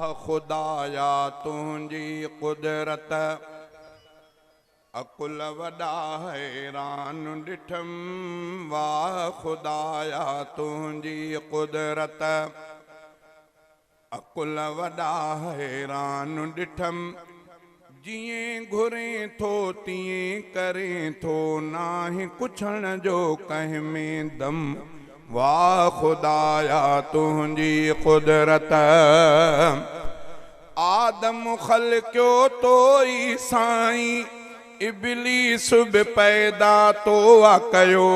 खुदाया तुझी कुदरत अकुल वॾा हैरान ॾिठम। वाह खुदाया तुझी कुदरत अकुल वॾा हैरान ॾिठम। जिएं घुरें थो तीअं करें थो, नाहे कुछण जो कंहिं में दम। वाह खुदाया तुझी कुदरत आदम ख़लक़ियो तो ई साईं, इब्लीस बि पैदा तो कयो।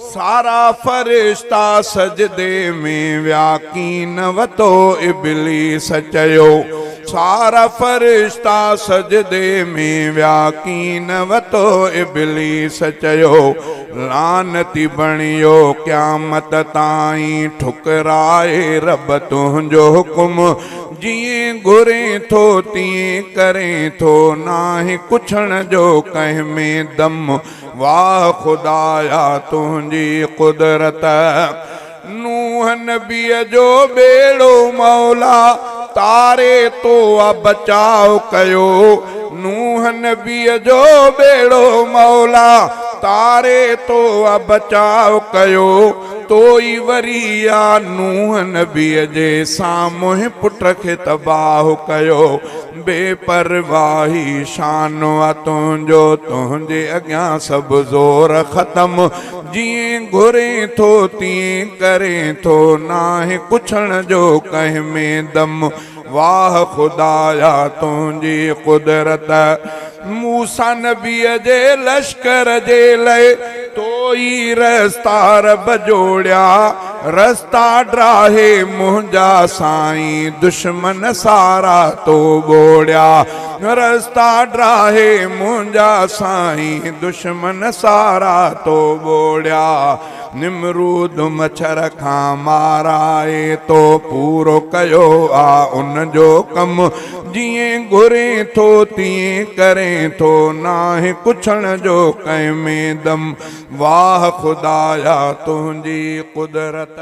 सारा फरिश्ता सजदे में व्याकीन वतो, इब्लीस चयो। सारा फरिश्ता सजदे में व्याकीन वतो, इब्लीस चयो। लानती बणियो क़यामत ताईं, ठुकराए रब तुंहिंजो हुकुम। जिएं घुरें थो तीअं करें थो, नाहे कुछण जो कंहिं में दम। वाह खुदाया तुझी कुदरत नूह नबीअ जो बेड़ो मौला तारे तो बचाव कयो। नूह नबीअ जो बेड़ो मौला तारे तो बचाव कयो। तो ई वरी आ नूह नबीअ जे साम्हूं पुट खे तबाह कयो। बेपरवाही शान आ तुंहिंजो, तुंहिंजे अॻियां सभु ज़ोर ख़तम। जिएं घुरें थो तीअं करें थो, नाहे कुछण जो कंहिं में दम। वाह खुदाया तुझी कुदरत मूसा नबीअ जे लश्कर जे लाइ तो ई रस्ता रब जोड़िया। रस्ता ड्राहे मुंहिंजा साईं, दुश्मन सारा तो ॿोड़िया। रस्ता ड्राहे मुंहिंजा साईं, दुश्मन सारा तो ॿोड़िया। निमरूद मच्छर खां माराए तो पूरो कयो आ उन जो कम। जिएं घुरें थो तीअं करें थो, नाहे कुछण जो कंहिं में दम। वाह खुदाया तुझी कुदरत